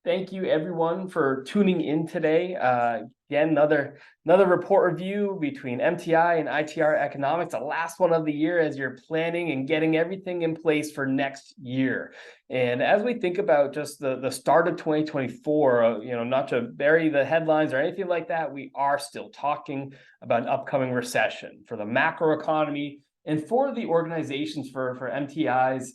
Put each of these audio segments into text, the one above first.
Thank you everyone for tuning in today. Again, another report review between MTI and ITR Economics, the last one of the year as you're planning and getting everything in place for next year. And as we think about just the start of 2024, not to bury the headlines or anything like that, we are still talking about an upcoming recession for the macro economy and for the organizations for MTI's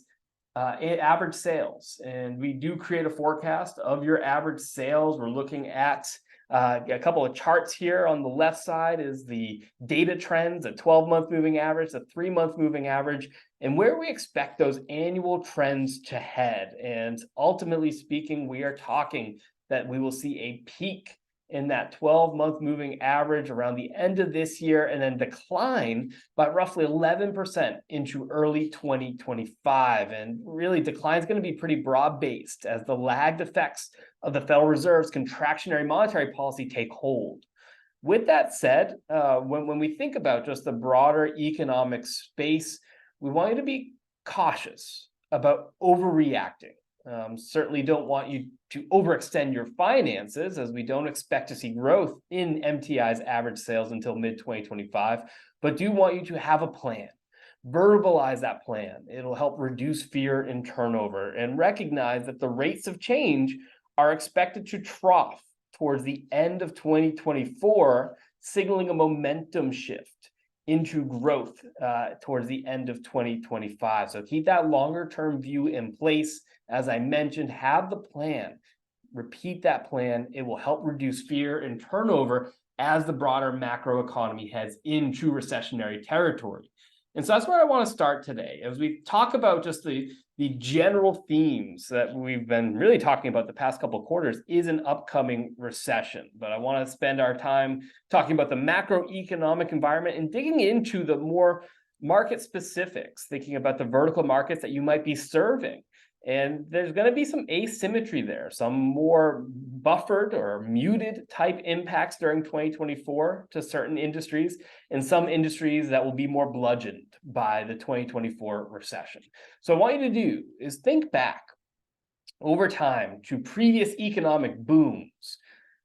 average sales. And we do create a forecast of your average sales. We're looking at a couple of charts here. On the left side is the data trends, a 12-month moving average, a 3-month moving average, and where we expect those annual trends to head. And ultimately speaking, we are talking that we will see a peak in that 12-month moving average around the end of this year and then decline by roughly 11% into early 2025. And really, decline is going to be pretty broad-based as the lagged effects of the Federal Reserve's contractionary monetary policy take hold. With that said, when we think about just the broader economic space, we want you to be cautious about overreacting. Certainly don't want you to overextend your finances, as we don't expect to see growth in MTI's average sales until mid-2025, but do want you to have a plan. Verbalize that plan. It'll help reduce fear and turnover, and recognize that the rates of change are expected to trough towards the end of 2024, signaling a momentum shift into growth towards the end of 2025. So keep that longer term view in place. As I mentioned, have the plan, repeat that plan. It will help reduce fear and turnover as the broader macro economy heads into recessionary territory. And so that's where I want to start today, as we talk about just the general themes that we've been really talking about the past couple of quarters is an upcoming recession. But I want to spend our time talking about the macroeconomic environment and digging into the more market specifics, thinking about the vertical markets that you might be serving. And there's going to be some asymmetry there, some more buffered or muted type impacts during 2024 to certain industries, and some industries that will be more bludgeoned by the 2024 recession. So what I want you to do is think back over time to previous economic booms.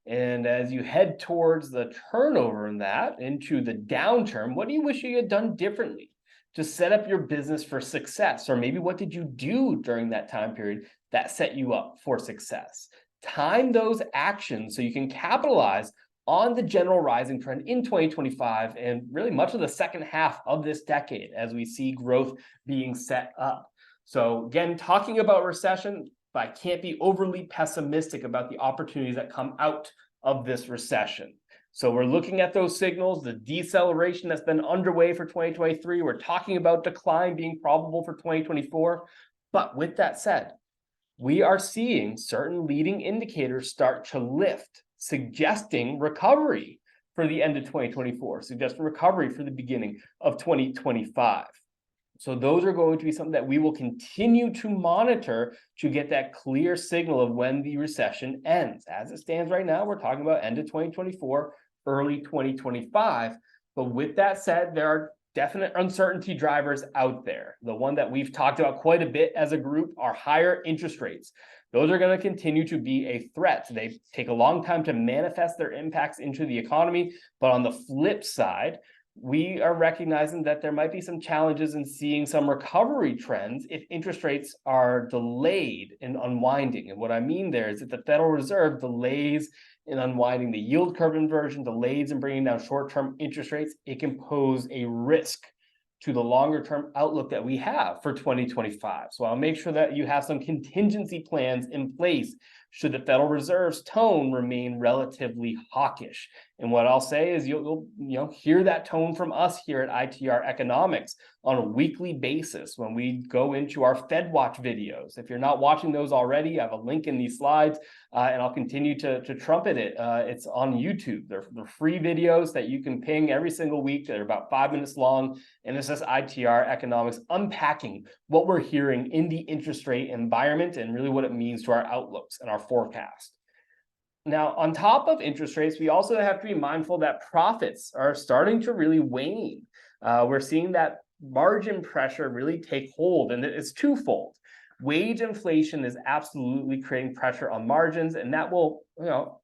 And as you head towards the turnover in that into the downturn, what do you wish you had done differently to set up your business for success? Or maybe what did you do during that time period that set you up for success? Time those actions so you can capitalize on the general rising trend in 2025 and really much of the second half of this decade as we see growth being set up. So again, talking about recession, but I can't be overly pessimistic about the opportunities that come out of this recession. So we're looking at those signals, the deceleration that's been underway for 2023. We're talking about decline being probable for 2024. But with that said, we are seeing certain leading indicators start to lift, suggesting recovery for the end of 2024, suggesting recovery for the beginning of 2025. So those are going to be something that we will continue to monitor to get that clear signal of when the recession ends. As it stands right now, we're talking about end of 2024, early 2025. But with that said, there are definite uncertainty drivers out there. The one that we've talked about quite a bit as a group are higher interest rates. Those are going to continue to be a threat. They take a long time to manifest their impacts into the economy. But on the flip side, we are recognizing that there might be some challenges in seeing some recovery trends if interest rates are delayed in unwinding. And what I mean there is that the Federal Reserve delays in unwinding the yield curve inversion, delays in bringing down short-term interest rates, it can pose a risk to the longer-term outlook that we have for 2025. So I'll make sure that you have some contingency plans in place should the Federal Reserve's tone remain relatively hawkish. And what I'll say is you'll hear that tone from us here at ITR Economics on a weekly basis when we go into our Fed Watch videos. If you're not watching those already, I have a link in these slides, and I'll continue to trumpet it. It's on YouTube. They're free videos that you can ping every single week. They're about 5 minutes long, and it's just ITR Economics unpacking what we're hearing in the interest rate environment and really what it means to our outlooks and our forecast. Now, on top of interest rates, we also have to be mindful that profits are starting to really wane. We're seeing that margin pressure really take hold, and it's twofold. wage inflation is absolutely creating pressure on margins, and that will,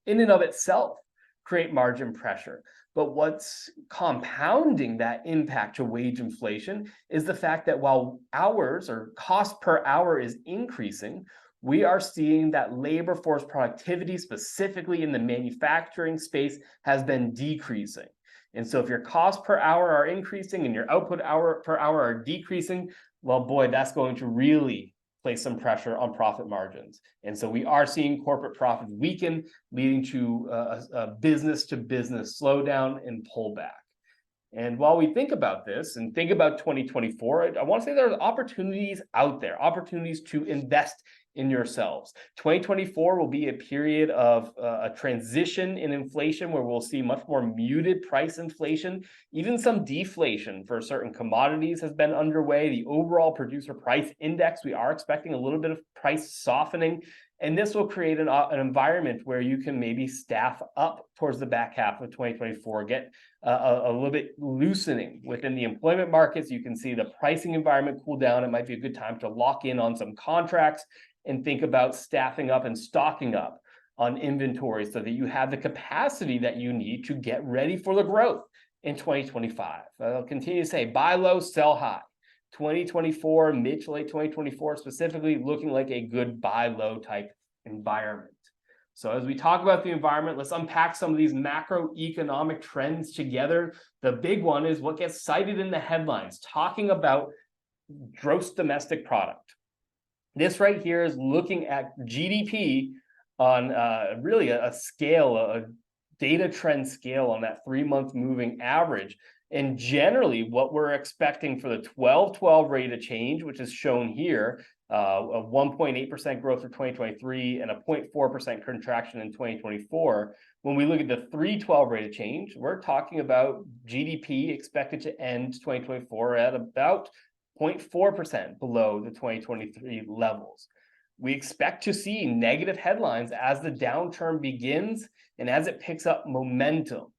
in and of itself, create margin pressure. But what's compounding that impact to wage inflation is the fact that while hours or cost per hour is increasing, we are seeing that labor force productivity, specifically in the manufacturing space, has been decreasing. And so if your costs per hour are increasing and your output hour per hour are decreasing, well, boy, that's going to really place some pressure on profit margins. And so we are seeing corporate profits weaken, leading to a business-to-business slowdown and pullback. And while we think about this and think about 2024, I want to say there are opportunities out there, opportunities to invest in yourselves. 2024 will be a period of a transition in inflation where we'll see much more muted price inflation. Even some deflation for certain commodities has been underway. The overall producer price index, we are expecting a little bit of price softening. And this will create an environment where you can maybe staff up towards the back half of 2024, get a little bit loosening within the employment markets. You can see the pricing environment cool down. It might be a good time to lock in on some contracts and think about staffing up and stocking up on inventory so that you have the capacity that you need to get ready for the growth in 2025. I'll continue to say buy low, sell high. 2024, mid to late 2024, specifically looking like a good buy low type environment. So as we talk about the environment, let's unpack some of these macroeconomic trends together. The big one is what gets cited in the headlines, talking about gross domestic product. This right here is looking at GDP on really a scale, a data trend scale on that 3-month moving average. And generally, what we're expecting for the 12-12 rate of change, which is shown here, a 1.8% growth for 2023 and a 0.4% contraction in 2024. When we look at the 3-12 rate of change, we're talking about GDP expected to end 2024 at about 0.4% below the 2023 levels. We expect to see negative headlines as the downturn begins and as it picks up momentum.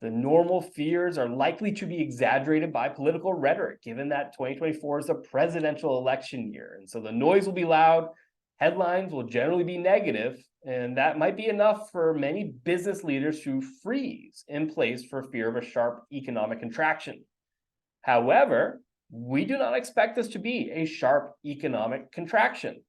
The normal fears are likely to be exaggerated by political rhetoric, given that 2024 is a presidential election year. And so the noise will be loud, headlines will generally be negative, and that might be enough for many business leaders to freeze in place for fear of a sharp economic contraction. However, we do not expect this to be a sharp economic contraction.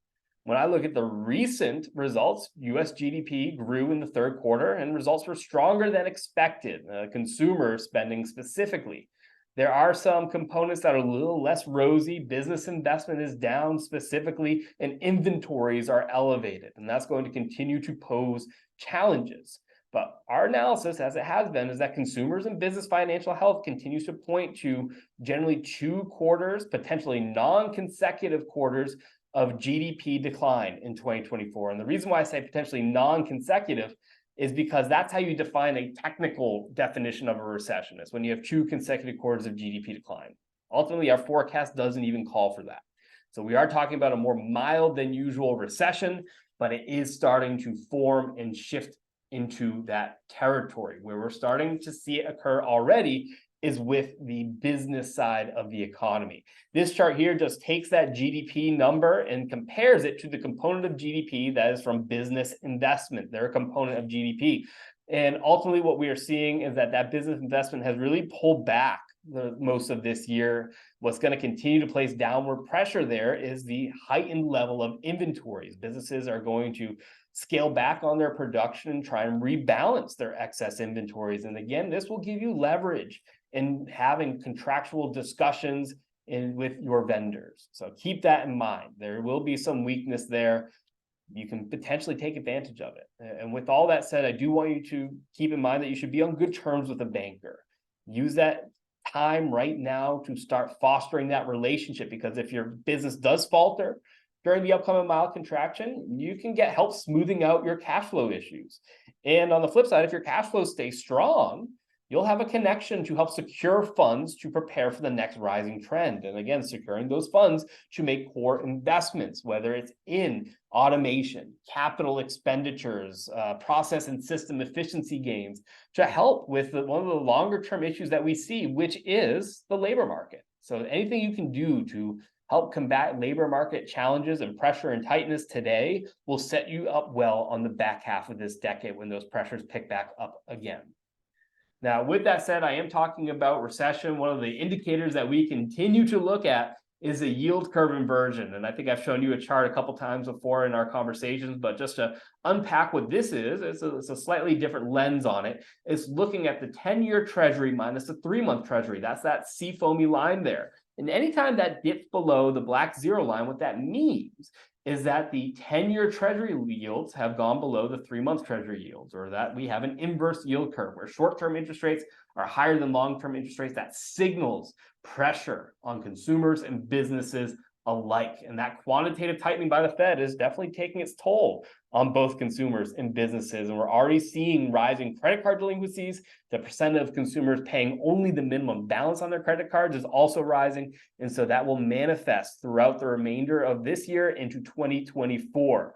When I look at the recent results, US GDP grew in the third quarter and results were stronger than expected, consumer spending specifically. There are some components that are a little less rosy. Business investment is down specifically, and inventories are elevated, and that's going to continue to pose challenges. But our analysis, as it has been, is that consumers and business financial health continues to point to generally 2 quarters, potentially non-consecutive quarters of GDP decline in 2024. And the reason why I say potentially non-consecutive is because that's how you define a technical definition of a recession. It's when you have 2 consecutive quarters of GDP decline. Ultimately, our forecast doesn't even call for that. So we are talking about a more mild than usual recession, but it is starting to form and shift into that territory. Where we're starting to see it occur already is with the business side of the economy. This chart here just takes that GDP number and compares it to the component of GDP that is from business investment. They're a component of GDP. And ultimately what we are seeing is that business investment has really pulled back most of this year. What's going to continue to place downward pressure there is the heightened level of inventories. Businesses are going to scale back on their production and try and rebalance their excess inventories. And again, this will give you leverage in having contractual discussions with your vendors. So keep that in mind. There will be some weakness there. You can potentially take advantage of it. And with all that said, I do want you to keep in mind that you should be on good terms with a banker. Use that time right now to start fostering that relationship, because if your business does falter during the upcoming mild contraction, you can get help smoothing out your cash flow issues. And on the flip side, if your cash flow stays strong, you'll have a connection to help secure funds to prepare for the next rising trend. And again, securing those funds to make core investments, whether it's in automation, capital expenditures, process and system efficiency gains, to help with one of the longer term issues that we see, which is the labor market. So anything you can do to help combat labor market challenges and pressure and tightness today will set you up well on the back half of this decade when those pressures pick back up again. Now, with that said, I am talking about recession. One of the indicators that we continue to look at is a yield curve inversion. And I think I've shown you a chart a couple times before in our conversations, but just to unpack what this is, it's a slightly different lens on it. It's looking at the 10-year treasury minus the 3-month treasury. That's that seafoamy line there. And anytime that dips below the black zero line, what that means is that the 10-year treasury yields have gone below the 3-month treasury yields, or that we have an inverse yield curve where short-term interest rates are higher than long-term interest rates. That signals pressure on consumers and businesses alike. And that quantitative tightening by the Fed is definitely taking its toll on both consumers and businesses. And we're already seeing rising credit card delinquencies. The percent of consumers paying only the minimum balance on their credit cards is also rising. And so that will manifest throughout the remainder of this year into 2024.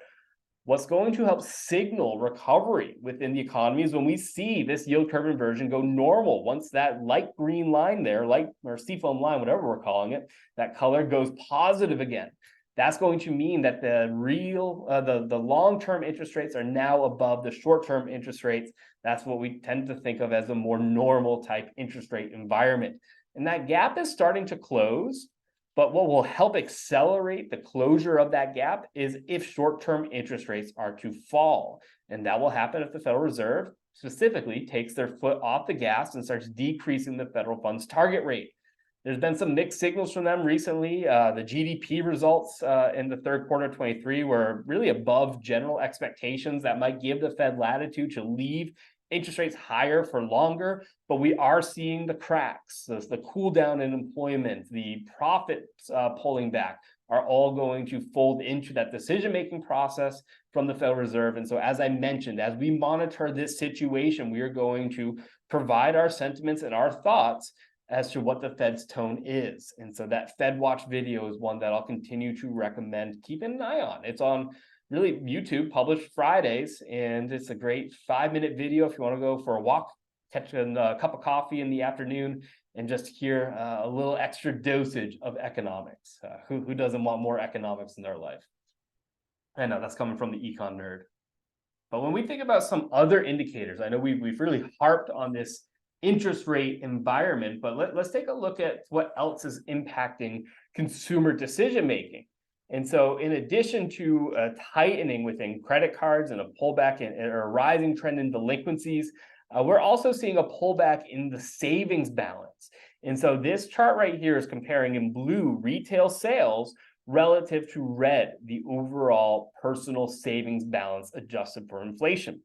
What's going to help signal recovery within the economy is when we see this yield curve inversion go normal. Once that light green line there, or seafoam line, whatever we're calling it, that color goes positive again. That's going to mean that the long-term interest rates are now above the short-term interest rates. That's what we tend to think of as a more normal type interest rate environment. And that gap is starting to close. But what will help accelerate the closure of that gap is if short-term interest rates are to fall. And that will happen if the Federal Reserve specifically takes their foot off the gas and starts decreasing the federal funds target rate. There's been some mixed signals from them recently. The GDP results in the third quarter of 23 were really above general expectations. That might give the Fed latitude to leave interest rates higher for longer, but we are seeing the cracks, the cool down in employment, the profits pulling back are all going to fold into that decision-making process from the Federal Reserve. And so, as I mentioned, as we monitor this situation, we are going to provide our sentiments and our thoughts as to what the Fed's tone is. And so that Fed Watch video is one that I'll continue to recommend keeping an eye on. It's on really YouTube, published Fridays, and it's a great 5-minute video if you want to go for a walk, catch a cup of coffee in the afternoon, and just hear a little extra dosage of economics. Who doesn't want more economics in their life? I know that's coming from the econ nerd. But when we think about some other indicators, I know we've really harped on this interest rate environment, but let's take a look at what else is impacting consumer decision making. And so in addition to a tightening within credit cards and a pullback or a rising trend in delinquencies, we're also seeing a pullback in the savings balance. And so this chart right here is comparing in blue retail sales relative to red, the overall personal savings balance adjusted for inflation.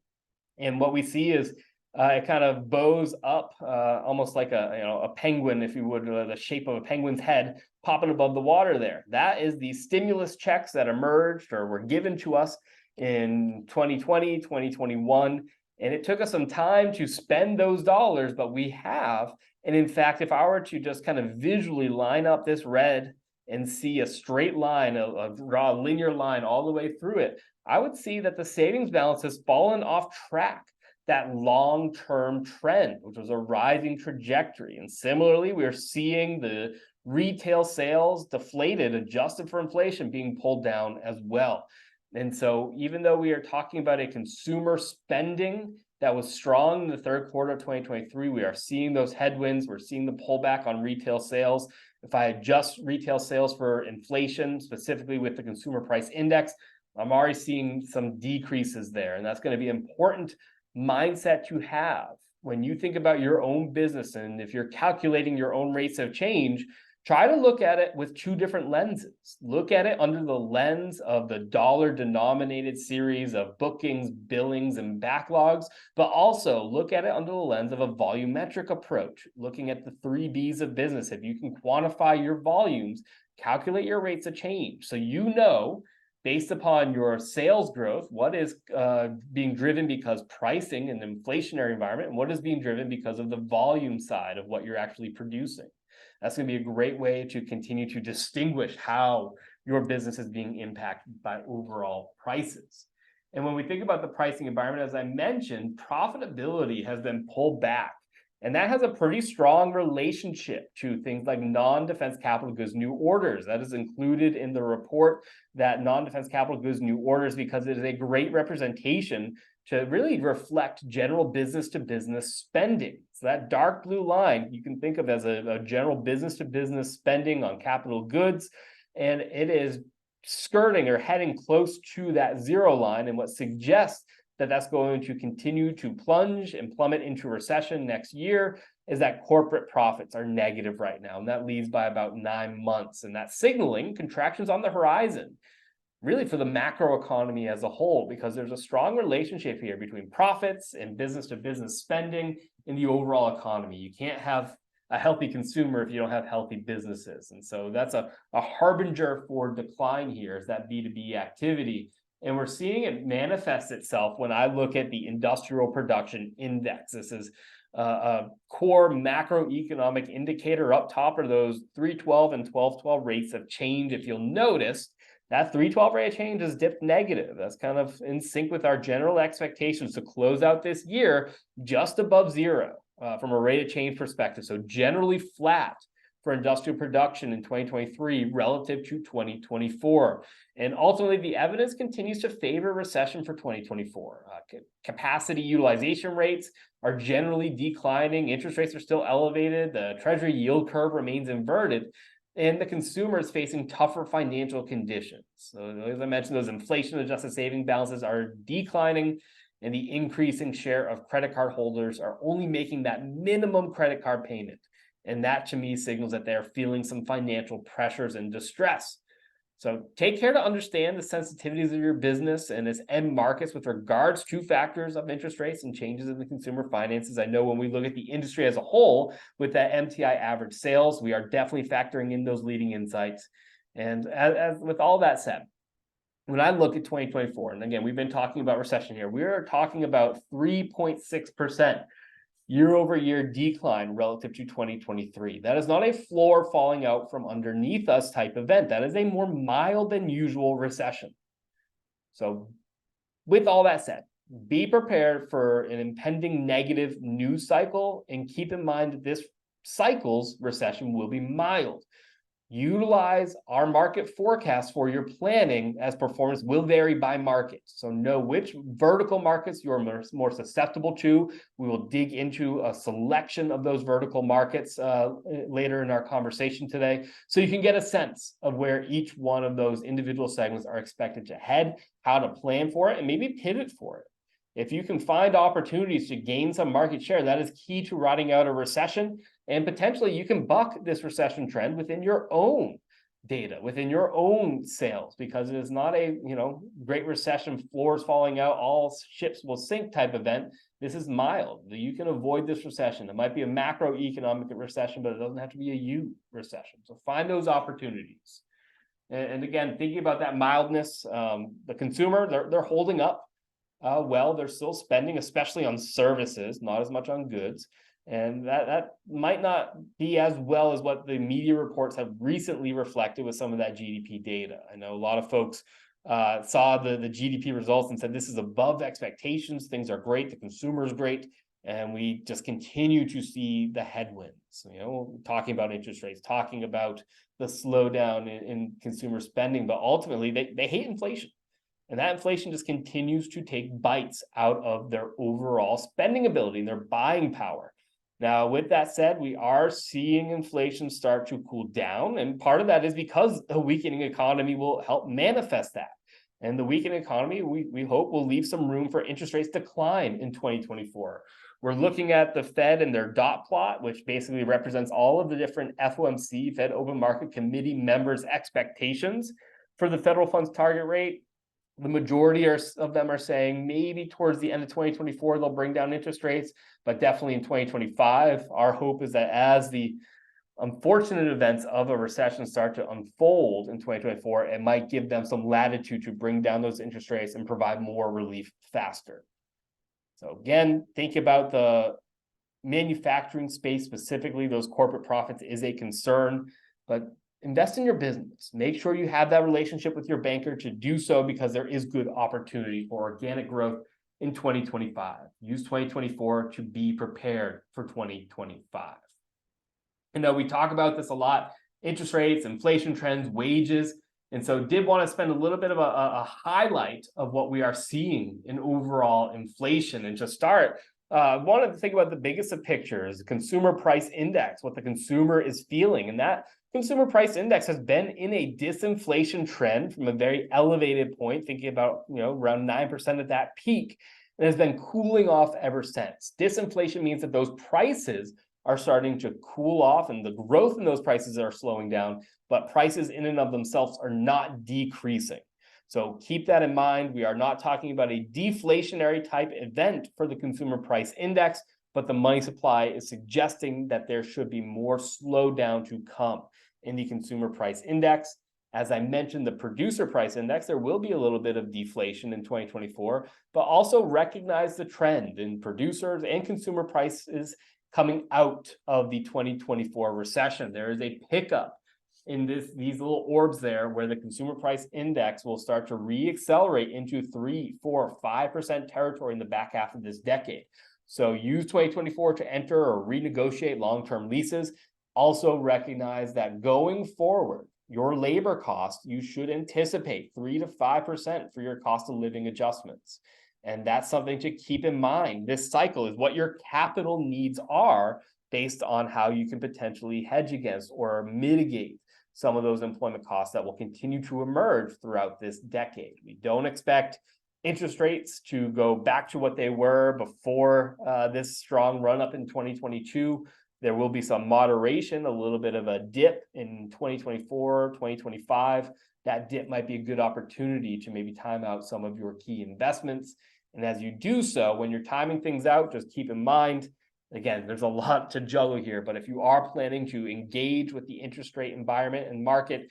And what we see is it kind of bows up almost like a penguin, if you would, the shape of a penguin's head popping above the water there. That is the stimulus checks that emerged or were given to us in 2020, 2021. And it took us some time to spend those dollars, but we have. And in fact, if I were to just kind of visually line up this red and see a straight line, draw a linear line all the way through it, I would see that the savings balance has fallen off track, that long-term trend, which was a rising trajectory. And similarly, we're seeing the retail sales deflated, adjusted for inflation, being pulled down as well. And so even though we are talking about a consumer spending that was strong in the third quarter of 2023, we are seeing those headwinds. We're seeing the pullback on retail sales. If I adjust retail sales for inflation, specifically with the consumer price index, I'm already seeing some decreases there. And that's going to be important mindset to have when you think about your own business. And if you're calculating your own rates of change, try to look at it with two different lenses. Look at it under the lens of the dollar-denominated series of bookings, billings, and backlogs, but also look at it under the lens of a volumetric approach, looking at the 3 B's of business. If you can quantify your volumes, calculate your rates of change. So you know, based upon your sales growth, what is being driven because pricing in an inflationary environment, and what is being driven because of the volume side of what you're actually producing. That's going to be a great way to continue to distinguish how your business is being impacted by overall prices. And when we think about the pricing environment, as I mentioned, profitability has been pulled back. And that has a pretty strong relationship to things like non-defense capital goods new orders. That is included in the report, that non-defense capital goods new orders, because it is a great representation to really reflect general business to business spending. So that dark blue line you can think of as a general business to business spending on capital goods, and it is skirting or heading close to that zero line, and what suggests that that's going to continue to plunge and plummet into recession next year is that corporate profits are negative right now, and that leads by about 9 months, and that's signaling contractions on the horizon, really for the macro economy as a whole, because there's a strong relationship here between profits and business to business spending in the overall economy. You can't have a healthy consumer if you don't have healthy businesses, and so that's a harbinger for decline here, is that B2B activity. And we're seeing it manifest itself when I look at the industrial production index. This is a core macroeconomic indicator. Up top are those 312 and 1212 rates of change. If you'll notice, that 312 rate of change has dipped negative. That's kind of in sync with our general expectations to close out this year just above zero from a rate of change perspective. So generally flat for industrial production in 2023 relative to 2024. And ultimately, the evidence continues to favor recession for 2024. Capacity utilization rates are generally declining. Interest rates are still elevated. The Treasury yield curve remains inverted, and the consumer is facing tougher financial conditions. So as I mentioned, those inflation-adjusted saving balances are declining, and the increasing share of credit card holders are only making that minimum credit card payment. And that, to me, signals that they're feeling some financial pressures and distress. So take care to understand the sensitivities of your business and its end markets with regards to factors of interest rates and changes in the consumer finances. I know when we look at the industry as a whole with that MTI average sales, we are definitely factoring in those leading insights. And as with all that said, when I look at 2024, and again, we've been talking about recession here, we are talking about 3.6% year-over-year decline relative to 2023. That is not a floor falling out from underneath us type event. That is a more mild than usual recession. So with all that said, be prepared for an impending negative news cycle, and keep in mind that this cycle's recession will be mild. Utilize our market forecast for your planning, as performance will vary by market. So know which vertical markets you're more susceptible to. We will dig into a selection of those vertical markets later in our conversation today, so you can get a sense of where each one of those individual segments are expected to head, how to plan for it, and maybe pivot for it. If you can find opportunities to gain some market share, that is key to riding out a recession. And potentially you can buck this recession trend within your own data, within your own sales, because it is not a, great recession, floors falling out, all ships will sink type event. This is mild. You can avoid this recession. It might be a macroeconomic recession, but it doesn't have to be a U recession. So find those opportunities. And again, thinking about that mildness, the consumer, they're holding up. Well, they're still spending, especially on services, not as much on goods. And that might not be as well as what the media reports have recently reflected with some of that GDP data. I know a lot of folks saw the GDP results and said, this is above expectations. Things are great. The consumer is great. And we just continue to see the headwinds, talking about interest rates, talking about the slowdown in consumer spending. But ultimately, they hate inflation. And that inflation just continues to take bites out of their overall spending ability and their buying power. Now, with that said, we are seeing inflation start to cool down. And part of that is because a weakening economy will help manifest that. And the weakening economy, we hope, will leave some room for interest rates to decline in 2024. We're looking at the Fed and their dot plot, which basically represents all of the different FOMC, Fed Open Market Committee members' expectations for the federal funds target rate. The majority of them are saying maybe towards the end of 2024, they'll bring down interest rates, but definitely in 2025. Our hope is that as the unfortunate events of a recession start to unfold in 2024, it might give them some latitude to bring down those interest rates and provide more relief faster. So again, think about the manufacturing space specifically. Those corporate profits is a concern, but invest in your business. Make sure you have that relationship with your banker to do so, because there is good opportunity for organic growth in 2025. Use 2024 to be prepared for 2025. And now we talk about this a lot, interest rates, inflation trends, wages. And so did want to spend a little bit of a highlight of what we are seeing in overall inflation. And to start, wanted to think about the biggest of pictures, consumer price index, what the consumer is feeling. And that consumer price index has been in a disinflation trend from a very elevated point, thinking about, around 9% at that peak, and has been cooling off ever since. Disinflation means that those prices are starting to cool off and the growth in those prices are slowing down, but prices in and of themselves are not decreasing. So keep that in mind. We are not talking about a deflationary type event for the consumer price index, but the money supply is suggesting that there should be more slowdown to come in the consumer price index. As I mentioned, the producer price index, there will be a little bit of deflation in 2024, but also recognize the trend in producers and consumer prices coming out of the 2024 recession. There is a pickup in these little orbs there where the consumer price index will start to re-accelerate into 3, 4, 5% territory in the back half of this decade. So use 2024 to enter or renegotiate long-term leases. Also recognize that going forward, your labor cost, you should anticipate 3 to 5% for your cost of living adjustments. And that's something to keep in mind. This cycle is what your capital needs are based on how you can potentially hedge against or mitigate some of those employment costs that will continue to emerge throughout this decade. We don't expect interest rates to go back to what they were before this strong run up in 2022. There will be some moderation, a little bit of a dip in 2024, 2025. That dip might be a good opportunity to maybe time out some of your key investments. And as you do so, when you're timing things out, just keep in mind, again, there's a lot to juggle here, but if you are planning to engage with the interest rate environment and market,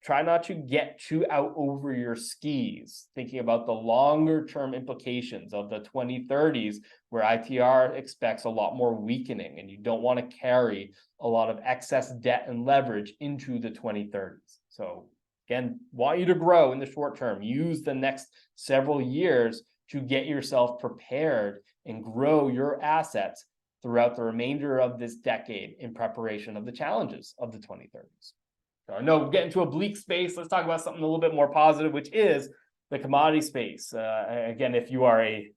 try not to get too out over your skis, thinking about the longer term implications of the 2030s, where ITR expects a lot more weakening, and you don't want to carry a lot of excess debt and leverage into the 2030s. So again, want you to grow in the short term. Use the next several years to get yourself prepared and grow your assets throughout the remainder of this decade in preparation of the challenges of the 2030s. So I know we're getting to a bleak space. Let's talk about something a little bit more positive, which is the commodity space. Again, if you are a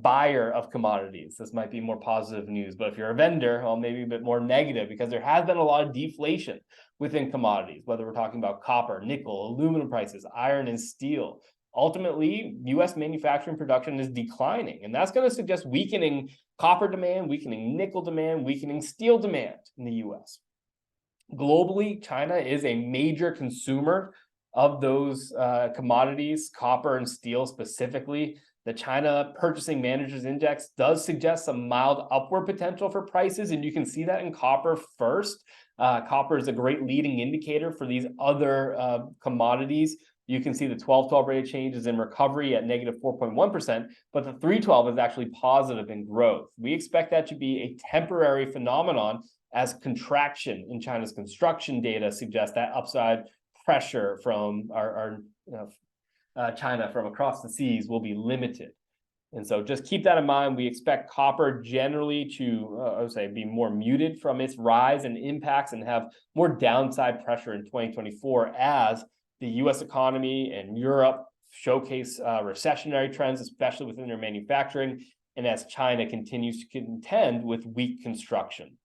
buyer of commodities, this might be more positive news. But if you're a vendor, well, maybe a bit more negative, because there has been a lot of deflation within commodities, whether we're talking about copper, nickel, aluminum prices, iron, and steel. Ultimately, U.S. manufacturing production is declining, and that's going to suggest weakening copper demand, weakening nickel demand, weakening steel demand in the U.S. Globally, China is a major consumer of those commodities, copper and steel specifically. The China Purchasing Managers Index does suggest some mild upward potential for prices, and you can see that in copper first. Copper is a great leading indicator for these other commodities. You can see the 12-12 rate of change is in recovery at negative 4.1%, but the 3-12 is actually positive in growth. We expect that to be a temporary phenomenon, as contraction in China's construction data suggests that upside pressure from China from across the seas will be limited. And so just keep that in mind. We expect copper generally to, I would say, be more muted from its rise and impacts and have more downside pressure in 2024 as the U.S. economy and Europe showcase recessionary trends, especially within their manufacturing, and as China continues to contend with weak construction.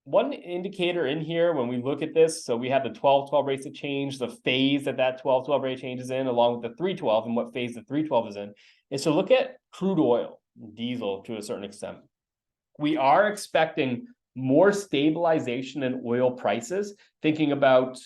One indicator in here when we look at this, so we have the 12-12 rates of change, the phase that 12-12 rate change is in, along with the 3-12 and what phase the 3-12 is in, is to look at crude oil, diesel to a certain extent. We are expecting more stabilization in oil prices, thinking about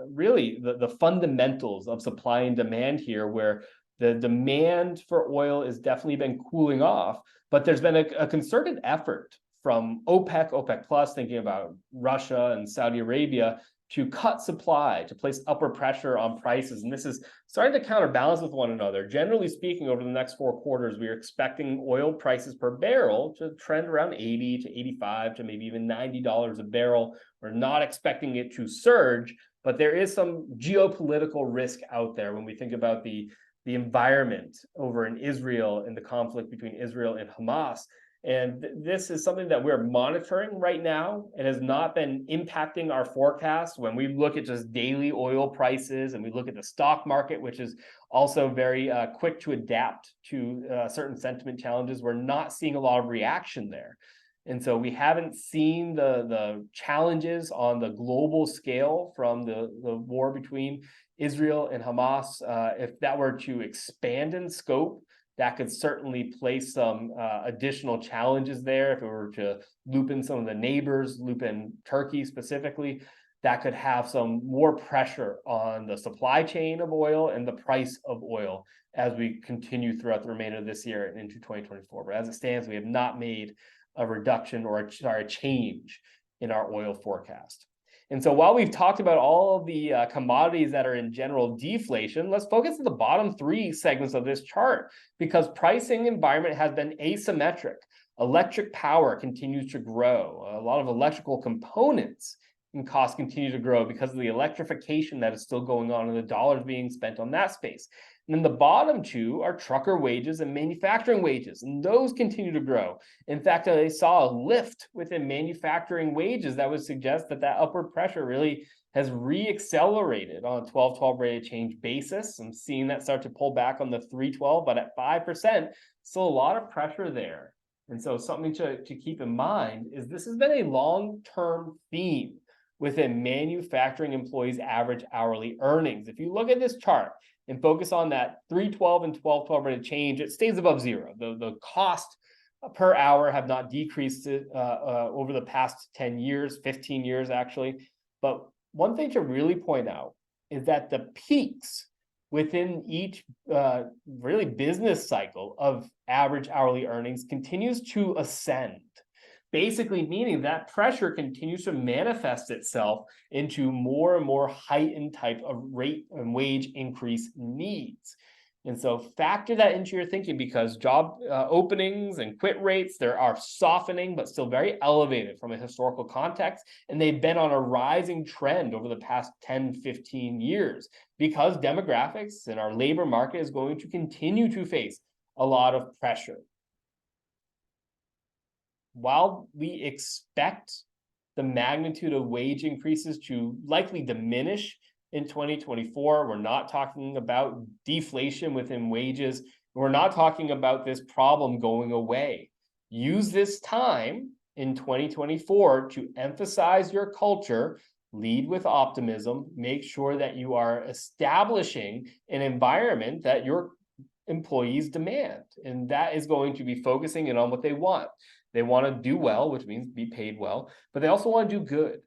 really the fundamentals of supply and demand here, where the demand for oil has definitely been cooling off, but there's been a concerted effort from OPEC, OPEC Plus, thinking about Russia and Saudi Arabia, to cut supply, to place upward pressure on prices. And this is starting to counterbalance with one another. Generally speaking, over the next 4 quarters, we are expecting oil prices per barrel to trend around 80 to 85 to maybe even $90 a barrel. We're not expecting it to surge, but there is some geopolitical risk out there when we think about the the environment over in Israel and the conflict between Israel and Hamas. And this is something that we're monitoring right now. It has not been impacting our forecast. When we look at just daily oil prices and we look at the stock market, which is also very quick to adapt to certain sentiment challenges, we're not seeing a lot of reaction there. And so we haven't seen the challenges on the global scale from the war between Israel and Hamas. If that were to expand in scope, that could certainly place some additional challenges there. If it were to loop in some of the neighbors, loop in Turkey specifically, that could have some more pressure on the supply chain of oil and the price of oil as we continue throughout the remainder of this year and into 2024. But as it stands, we have not made a reduction or a change in our oil forecast. And so while we've talked about all of the commodities that are in general deflation, let's focus on the bottom three segments of this chart, because pricing environment has been asymmetric. Electric power continues to grow. A lot of electrical components and costs continue to grow because of the electrification that is still going on and the dollars being spent on that space. And then the bottom two are trucker wages and manufacturing wages, and those continue to grow. In fact, I saw a lift within manufacturing wages that would suggest that upward pressure really has re-accelerated on a 12-12 rate of change basis. I'm seeing that start to pull back on the 312, but at 5%, still a lot of pressure there. And so something to keep in mind is this has been a long-term theme within manufacturing employees' average hourly earnings. If you look at this chart and focus on that 312 and 1212 rate of change, it stays above zero. The cost per hour have not decreased over the past 10 years, 15 years actually. But one thing to really point out is that the peaks within each really business cycle of average hourly earnings continues to ascend. Basically meaning that pressure continues to manifest itself into more and more heightened type of rate and wage increase needs. And so factor that into your thinking, because job openings and quit rates, there are softening, but still very elevated from a historical context. And they've been on a rising trend over the past 10, 15 years, because demographics and our labor market is going to continue to face a lot of pressure. While we expect the magnitude of wage increases to likely diminish in 2024, we're not talking about deflation within wages. We're not talking about this problem going away. Use this time in 2024 to emphasize your culture, lead with optimism, make sure that you are establishing an environment that your employees demand. And that is going to be focusing in on what they want. They want to do well, which means be paid well, but they also want to do good.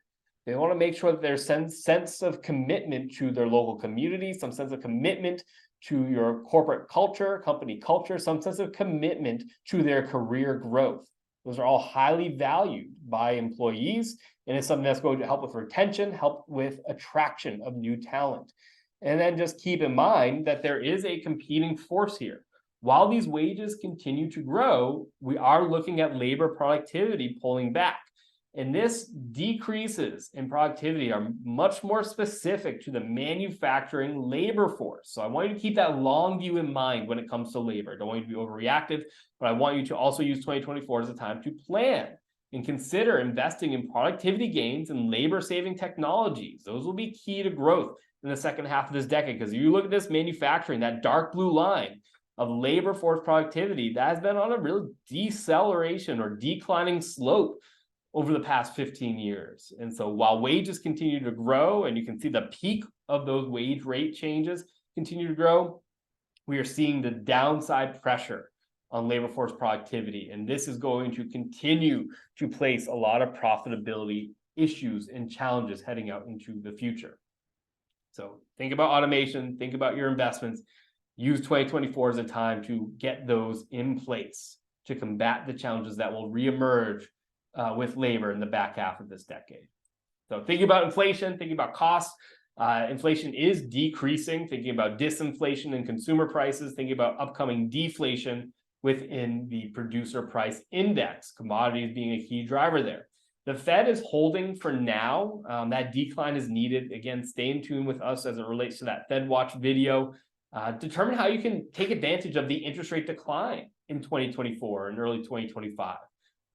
They want to make sure that there's some sense of commitment to their local community, some sense of commitment to your corporate culture, company culture, some sense of commitment to their career growth. Those are all highly valued by employees, and it's something that's going to help with retention, help with attraction of new talent. And then just keep in mind that there is a competing force here. While these wages continue to grow, we are looking at labor productivity pulling back. And this decreases in productivity are much more specific to the manufacturing labor force. So I want you to keep that long view in mind when it comes to labor. I don't want you to be overreactive, but I want you to also use 2024 as a time to plan and consider investing in productivity gains and labor-saving technologies. Those will be key to growth in the second half of this decade, because you look at this manufacturing, that dark blue line of labor force productivity, that has been on a real deceleration or declining slope over the past 15 years. And so while wages continue to grow, and you can see the peak of those wage rate changes continue to grow, we are seeing the downside pressure on labor force productivity. And this is going to continue to place a lot of profitability issues and challenges heading out into the future. So think about automation, think about your investments. Use 2024 as a time to get those in place to combat the challenges that will reemerge with labor in the back half of this decade. So thinking about inflation, thinking about costs, inflation is decreasing, thinking about disinflation in consumer prices, thinking about upcoming deflation within the producer price index, commodities being a key driver there. The Fed is holding for now. That decline is needed. Again, stay in tune with us as it relates to that Fed Watch video. Determine how you can take advantage of the interest rate decline in 2024 and early 2025.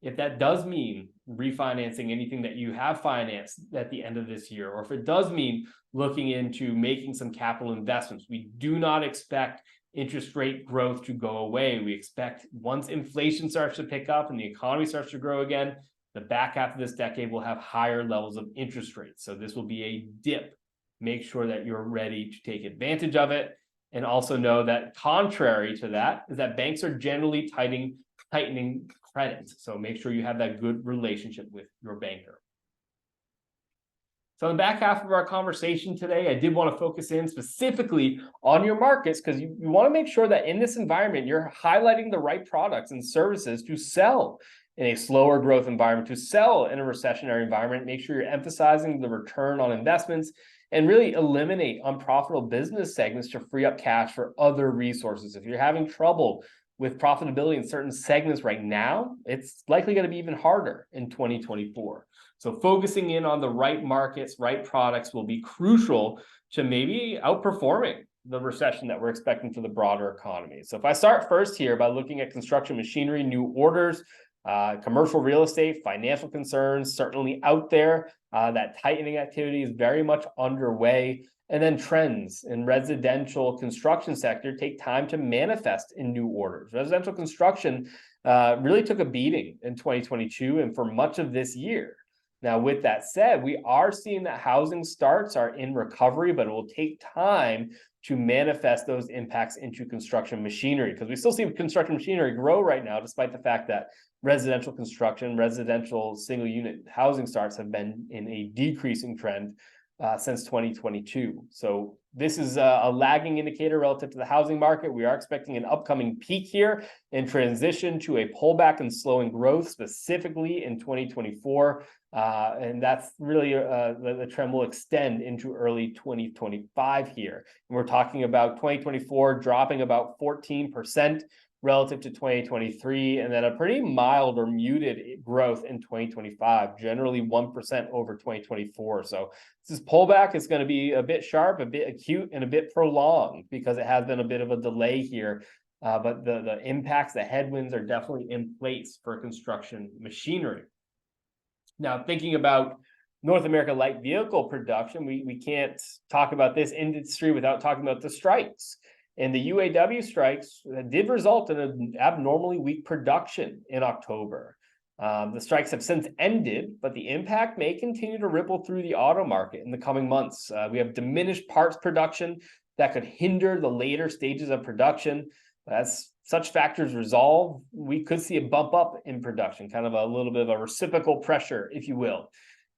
If that does mean refinancing anything that you have financed at the end of this year, or if it does mean looking into making some capital investments, we do not expect interest rate growth to go away. We expect once inflation starts to pick up and the economy starts to grow again, the back half of this decade will have higher levels of interest rates. So this will be a dip. Make sure that you're ready to take advantage of it. And also know that contrary to that is that banks are generally tightening credit. So make sure you have that good relationship with your banker. So in the back half of our conversation today, I did want to focus in specifically on your markets because you want to make sure that in this environment, you're highlighting the right products and services to sell in a slower growth environment, to sell in a recessionary environment. Make sure you're emphasizing the return on investments and really eliminate unprofitable business segments to free up cash for other resources. If you're having trouble with profitability in certain segments right now, it's likely going to be even harder in 2024. So focusing in on the right markets, right products will be crucial to maybe outperforming the recession that we're expecting for the broader economy. So if I start first here by looking at construction machinery, new orders, commercial real estate, financial concerns, certainly out there. That tightening activity is very much underway. And then trends in residential construction sector take time to manifest in new orders. Residential construction really took a beating in 2022 and for much of this year. Now, with that said, we are seeing that housing starts are in recovery, but it will take time to manifest those impacts into construction machinery, because we still see construction machinery grow right now, despite the fact that residential construction, residential single unit housing starts have been in a decreasing trend since 2022. So this is a lagging indicator relative to the housing market. We are expecting an upcoming peak here and transition to a pullback and slowing growth, specifically in 2024. And that's really the trend will extend into early 2025 here. And we're talking about 2024 dropping about 14% relative to 2023, and then a pretty mild or muted growth in 2025, generally 1% over 2024. So this pullback is going to be a bit sharp, a bit acute, and a bit prolonged because it has been a bit of a delay here. But the impacts, the headwinds are definitely in place for construction machinery. Now, thinking about North America light vehicle production, we can't talk about this industry without talking about the strikes. And the UAW strikes did result in an abnormally weak production in October. The strikes have since ended, but the impact may continue to ripple through the auto market in the coming months. We have diminished parts production that could hinder the later stages of production. As such factors resolve, we could see a bump up in production, kind of a little bit of a reciprocal pressure, if you will.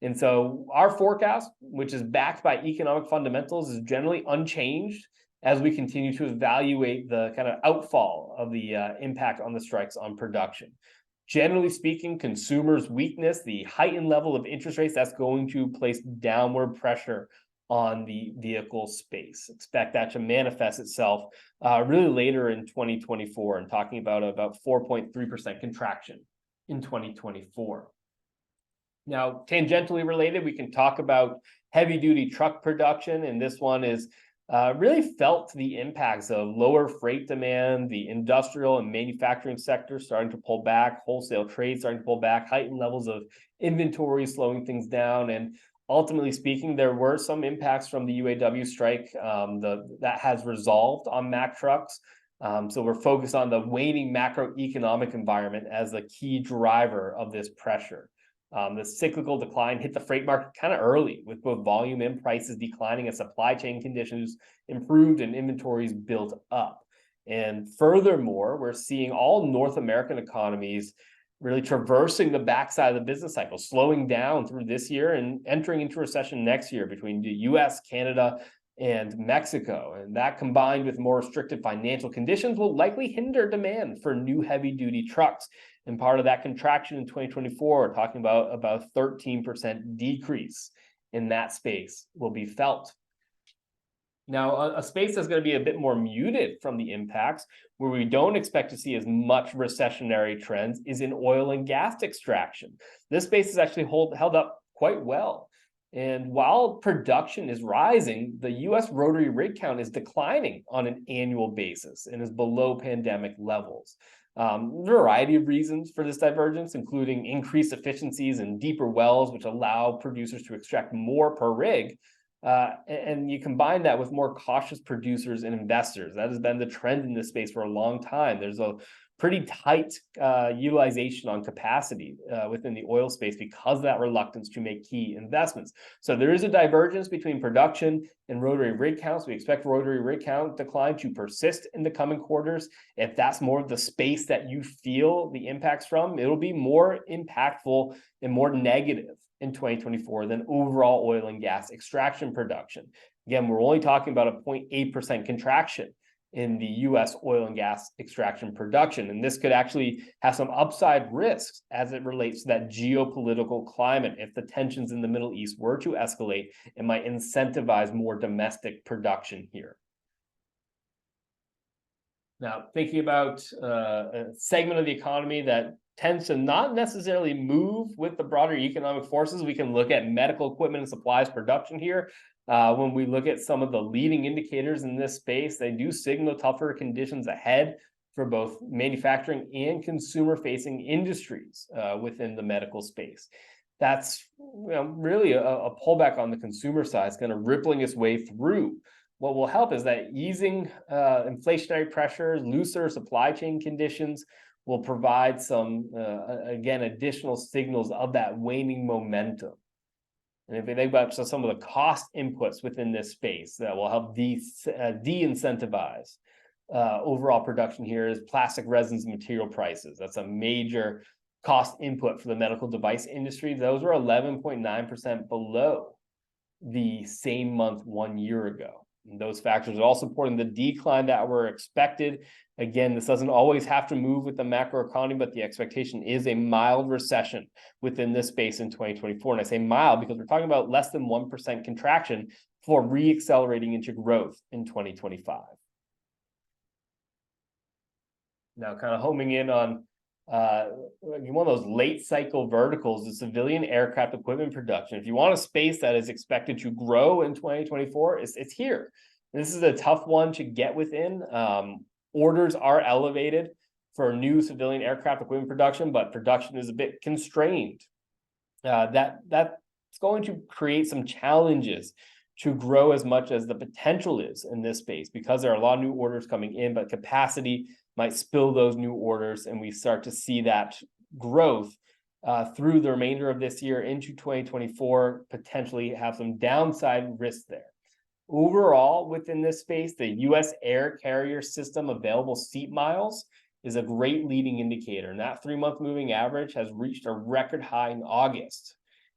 And so our forecast, which is backed by economic fundamentals, is generally unchanged as we continue to evaluate the kind of outfall of the impact on the strikes on production. Generally speaking, consumers' weakness, the heightened level of interest rates, that's going to place downward pressure on the vehicle space. Expect that to manifest itself really later in 2024, and talking about 4.3% contraction in 2024. Now, tangentially related, we can talk about heavy-duty truck production, and this one is really felt the impacts of lower freight demand, the industrial and manufacturing sector starting to pull back, wholesale trade starting to pull back, heightened levels of inventory slowing things down. And ultimately speaking, there were some impacts from the UAW strike that has resolved on Mack trucks. So we're focused on the waning macroeconomic environment as the key driver of this pressure. The cyclical decline hit the freight market kind of early, with both volume and prices declining as supply chain conditions improved and inventories built up. And furthermore, we're seeing all North American economies really traversing the backside of the business cycle, slowing down through this year and entering into recession next year between the US, Canada, and Mexico. And that, combined with more restrictive financial conditions, will likely hinder demand for new heavy-duty trucks. And part of that contraction in 2024, we're talking about 13% decrease in that space will be felt. Now, a space that's going to be a bit more muted from the impacts, where we don't expect to see as much recessionary trends, is in oil and gas extraction. This space is actually held up quite well. And while production is rising, the US rotary rig count is declining on an annual basis and is below pandemic levels. A variety of reasons for this divergence, including increased efficiencies and deeper wells, which allow producers to extract more per rig. And you combine that with more cautious producers and investors. That has been the trend in this space for a long time. There's a pretty tight utilization on capacity within the oil space because of that reluctance to make key investments. So there is a divergence between production and rotary rig counts. We expect rotary rig count decline to persist in the coming quarters. If that's more of the space that you feel the impacts from, it'll be more impactful and more negative in 2024 than overall oil and gas extraction production. Again, we're only talking about a 0.8% contraction in the US oil and gas extraction production. And this could actually have some upside risks as it relates to that geopolitical climate. If the tensions in the Middle East were to escalate, it might incentivize more domestic production here. Now, thinking about a segment of the economy that tends to not necessarily move with the broader economic forces, we can look at medical equipment and supplies production here. When we look at some of the leading indicators in this space, they do signal tougher conditions ahead for both manufacturing and consumer-facing industries within the medical space. That's really a pullback on the consumer side. It's kind of rippling its way through. What will help is that easing inflationary pressures, looser supply chain conditions will provide some, again, additional signals of that waning momentum. And if you think about some of the cost inputs within this space that will help de-incentivize overall production here is plastic resins and material prices. That's a major cost input for the medical device industry. Those were 11.9% below the same month 1 year ago. And those factors are all supporting the decline that were expected. Again, this doesn't always have to move with the macroeconomy, but the expectation is a mild recession within this space in 2024. And I say mild because we're talking about less than 1% contraction for re-accelerating into growth in 2025. Now, kind of homing in on one of those late cycle verticals, the civilian aircraft equipment production. If you want a space that is expected to grow in 2024, it's here. This is a tough one to get within. Orders are elevated for new civilian aircraft equipment production, but production is a bit constrained. That's going to create some challenges to grow as much as the potential is in this space because there are a lot of new orders coming in, but capacity might spill those new orders, and we start to see that growth through the remainder of this year into 2024, potentially have some downside risks there. Overall, within this space, the U.S. air carrier system available seat miles is a great leading indicator, and that 3-month moving average has reached a record high in August.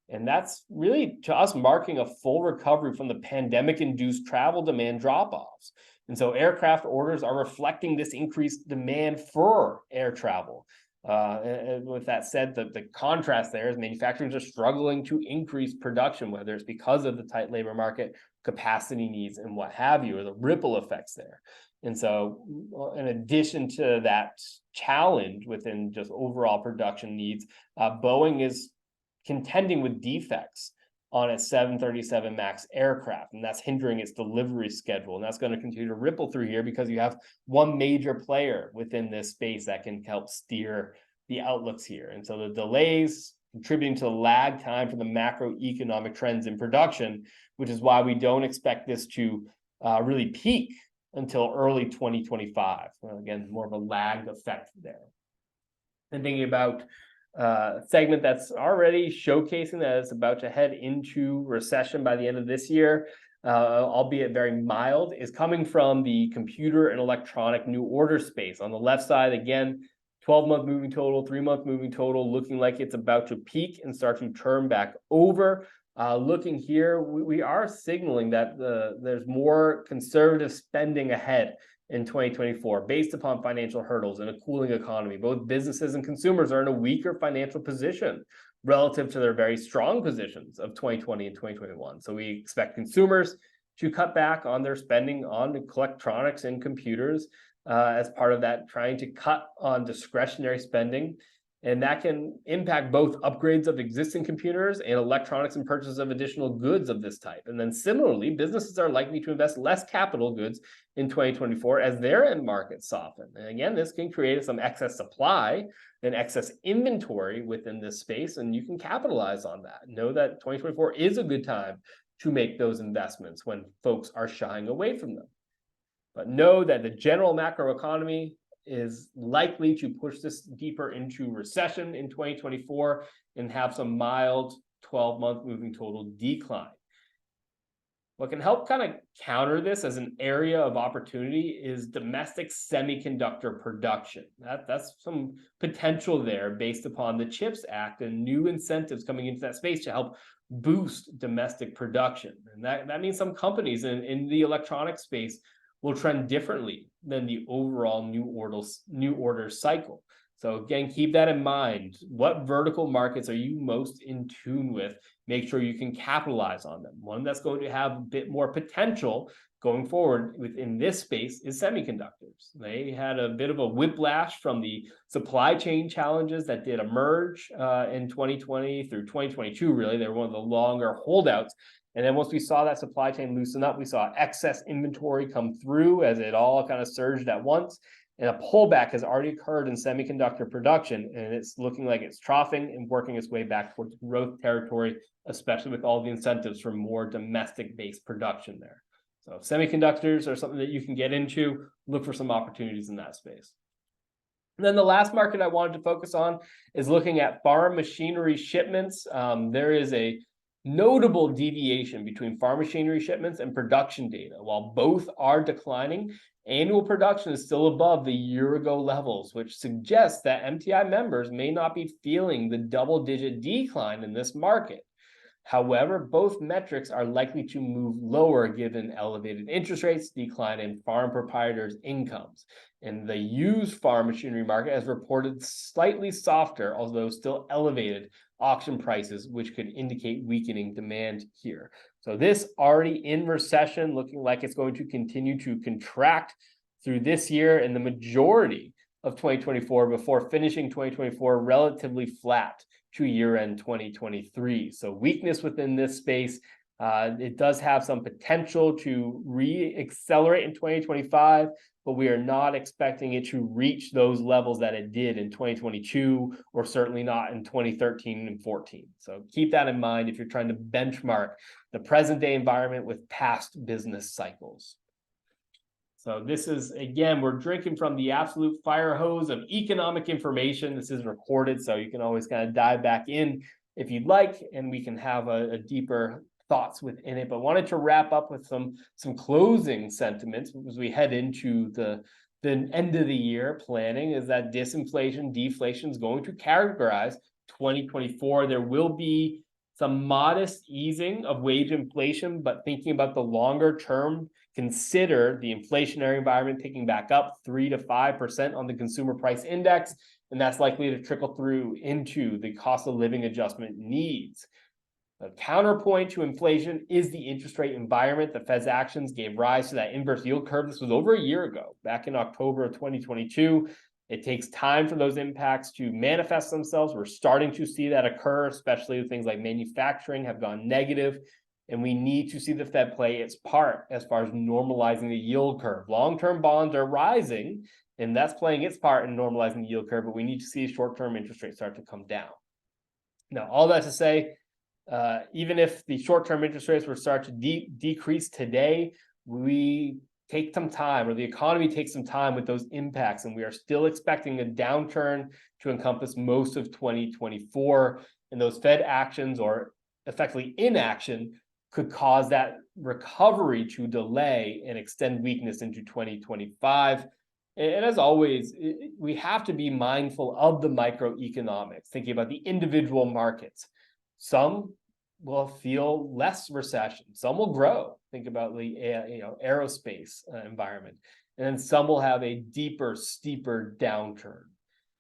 And that's really, to us, marking a full recovery from the pandemic-induced travel demand drop-offs. And so aircraft orders are reflecting this increased demand for air travel. And with that said, the contrast there is manufacturers are struggling to increase production, whether it's because of the tight labor market, capacity needs, and what have you, or the ripple effects there. And so in addition to that challenge within just overall production needs, Boeing is contending with defects on its 737 MAX aircraft, and that's hindering its delivery schedule. And that's going to continue to ripple through here because you have one major player within this space that can help steer the outlooks here. And so the delays contributing to the lag time for the macroeconomic trends in production, which is why we don't expect this to really peak until early 2025. Again, more of a lagged effect there. And thinking about segment that's already showcasing that it's about to head into recession by the end of this year, albeit very mild, is coming from the computer and electronic new order space. On the left side, again, 12-month moving total, 3-month moving total, looking like it's about to peak and start to turn back over. Looking here, we are signaling that there's more conservative spending ahead in 2024 based upon financial hurdles and a cooling economy. Both businesses and consumers are in a weaker financial position relative to their very strong positions of 2020 and 2021. So we expect consumers to cut back on their spending on electronics and computers as part of that, trying to cut on discretionary spending. And that can impact both upgrades of existing computers and electronics and purchase of additional goods of this type. And then similarly, businesses are likely to invest less capital goods in 2024 as their end markets soften. And again, this can create some excess supply and excess inventory within this space, and you can capitalize on that. Know that 2024 is a good time to make those investments when folks are shying away from them. But know that the general macroeconomy is likely to push this deeper into recession in 2024 and have some mild 12-month moving total decline. What can help kind of counter this as an area of opportunity is domestic semiconductor production. That's some potential there based upon the CHIPS Act and new incentives coming into that space to help boost domestic production. And that means some companies in the electronic space will trend differently than the overall new orders cycle. So again, keep that in mind. What vertical markets are you most in tune with? Make sure you can capitalize on them. One that's going to have a bit more potential going forward within this space is semiconductors. They had a bit of a whiplash from the supply chain challenges that did emerge in 2020 through 2022, really. They were one of the longer holdouts. And then once we saw that supply chain loosen up, we saw excess inventory come through as it all kind of surged at once. And a pullback has already occurred in semiconductor production, and it's looking like it's troughing and working its way back towards growth territory, especially with all the incentives for more domestic-based production there. So semiconductors are something that you can get into. Look for some opportunities in that space. And then the last market I wanted to focus on is looking at farm machinery shipments. There is a notable deviation between farm machinery shipments and production data. While both are declining, annual production is still above the year-ago levels, which suggests that MTI members may not be feeling the double-digit decline in this market. However, both metrics are likely to move lower given elevated interest rates, decline in farm proprietors' incomes. And the used farm machinery market has reported slightly softer, although still elevated, auction prices, which could indicate weakening demand here. So this already in recession, looking like it's going to continue to contract through this year and the majority of 2024 before finishing 2024 relatively flat to year-end 2023. So weakness within this space. It does have some potential to re-accelerate in 2025, but we are not expecting it to reach those levels that it did in 2022, or certainly not in 2013 and 14. So keep that in mind if you're trying to benchmark the present day environment with past business cycles. So this is, again, we're drinking from the absolute fire hose of economic information. This is recorded, so you can always kind of dive back in if you'd like, and we can have a deeper thoughts within it. But wanted to wrap up with some closing sentiments as we head into the end of the year planning, is that disinflation, deflation is going to characterize 2024. There will be some modest easing of wage inflation, but thinking about the longer term, consider the inflationary environment picking back up 3 to 5% on the consumer price index, and that's likely to trickle through into the cost of living adjustment needs. The counterpoint to inflation is the interest rate environment. The Fed's actions gave rise to that inverse yield curve. This was over a year ago, back in October of 2022. It takes time for those impacts to manifest themselves. We're starting to see that occur, especially with things like manufacturing have gone negative. And we need to see the Fed play its part as far as normalizing the yield curve. Long-term bonds are rising, and that's playing its part in normalizing the yield curve, but we need to see short-term interest rates start to come down. Now, all that to say, even if the short-term interest rates were to start to decrease today, we take some time, or the economy takes some time with those impacts, and we are still expecting a downturn to encompass most of 2024, and those Fed actions, or effectively inaction, could cause that recovery to delay and extend weakness into 2025. And as always, we have to be mindful of the microeconomics, thinking about the individual markets. Some will feel less recession. Some will grow. Think about the aerospace environment. And then some will have a deeper, steeper downturn.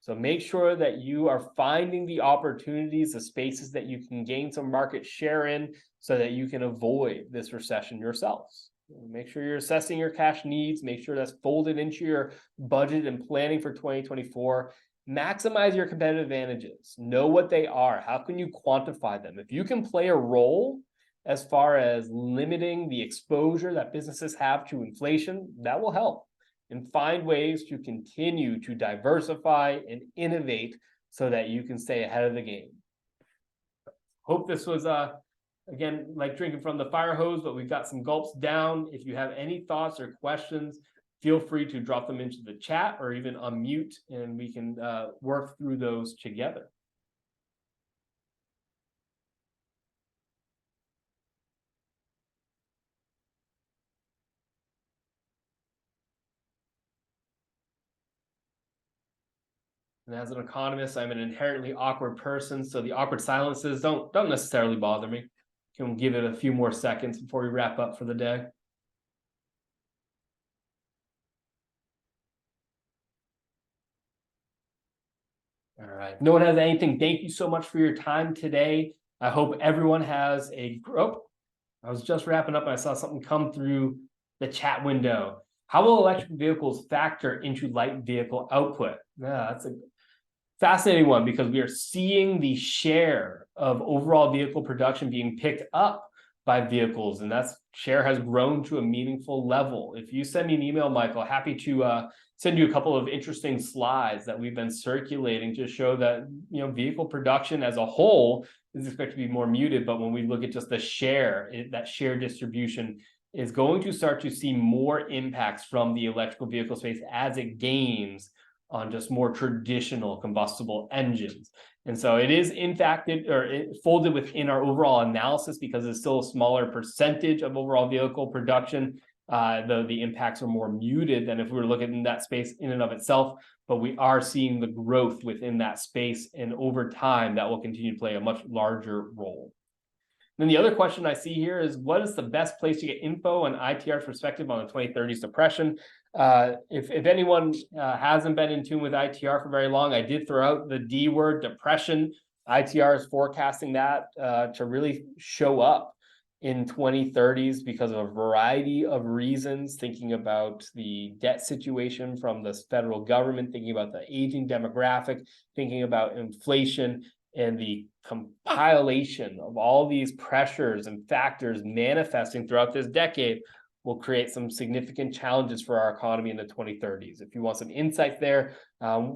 So make sure that you are finding the opportunities, the spaces that you can gain some market share in, so that you can avoid this recession yourselves. Make sure you're assessing your cash needs. Make sure that's folded into your budget and planning for 2024. maximize your competitive advantages. Know what they are. How can you quantify them? If you can play a role as far as limiting the exposure that businesses have to inflation, that will help. And find ways to continue to diversify and innovate so that you can stay ahead of the game. Hope this was again, like drinking from the fire hose, but we've got some gulps down. If you have any thoughts or questions, feel free to drop them into the chat or even unmute, and we can work through those together. And as an economist, I'm an inherently awkward person, so the awkward silences don't necessarily bother me. Can give it a few more seconds before we wrap up for the day. All right. No one has anything. Thank you so much for your time today. I hope everyone has a I was just wrapping up and I saw something come through the chat window. How will electric vehicles factor into light vehicle output? Yeah, that's a fascinating one, because we are seeing the share of overall vehicle production being picked up by vehicles, and that share has grown to a meaningful level. If you send me an email, Michael, happy to send you a couple of interesting slides that we've been circulating to show that vehicle production as a whole is expected to be more muted, but when we look at just the share, that share distribution is going to start to see more impacts from the electrical vehicle space as it gains on just more traditional combustible engines. And so it is folded within our overall analysis because it's still a smaller percentage of overall vehicle production, though the impacts are more muted than if we were looking in that space in and of itself. But we are seeing the growth within that space, and over time that will continue to play a much larger role. Then the other question I see here is, what is the best place to get info on ITR's perspective on the 2030s depression? If anyone hasn't been in tune with ITR for very long, I did throw out the D word, depression. ITR is forecasting that to really show up in 2030s because of a variety of reasons, thinking about the debt situation from the federal government, thinking about the aging demographic, thinking about inflation, and the compilation of all these pressures and factors manifesting throughout this decade will create some significant challenges for our economy in the 2030s. If you want some insights there,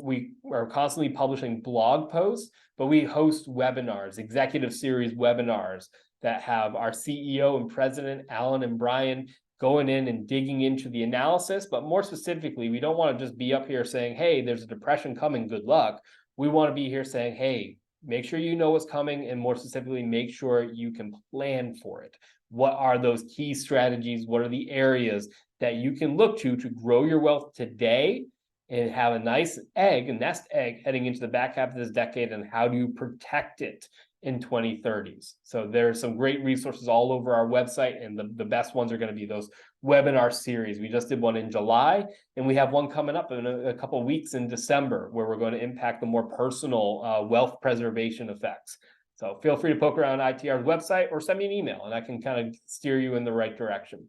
we are constantly publishing blog posts, but we host webinars, executive series webinars that have our CEO and president, Alan and Brian, going in and digging into the analysis. But more specifically, we don't want to just be up here saying, hey, there's a depression coming, good luck. We want to be here saying, hey, make sure you know what's coming, and more specifically, make sure you can plan for it. What are those key strategies? What are the areas that you can look to grow your wealth today and have a nice nest egg heading into the back half of this decade, and how do you protect it in 2030s? So there's some great resources all over our website, and the best ones are going to be those webinar series. We just did one in July, and we have one coming up in a couple of weeks in December, where we're going to impact the more personal wealth preservation effects. So feel free to poke around ITR's website or send me an email, and I can kind of steer you in the right direction.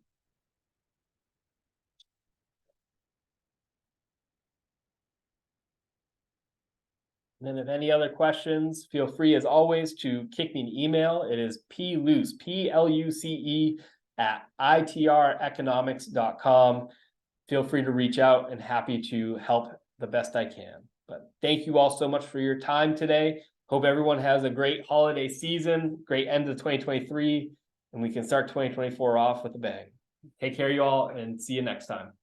And then if any other questions, feel free as always to kick me an email. It is pluce, P-L-U-C-E @itreconomics.com. Feel free to reach out, and happy to help the best I can. But thank you all so much for your time today. Hope everyone has a great holiday season, great end of 2023, and we can start 2024 off with a bang. Take care, you all, and see you next time.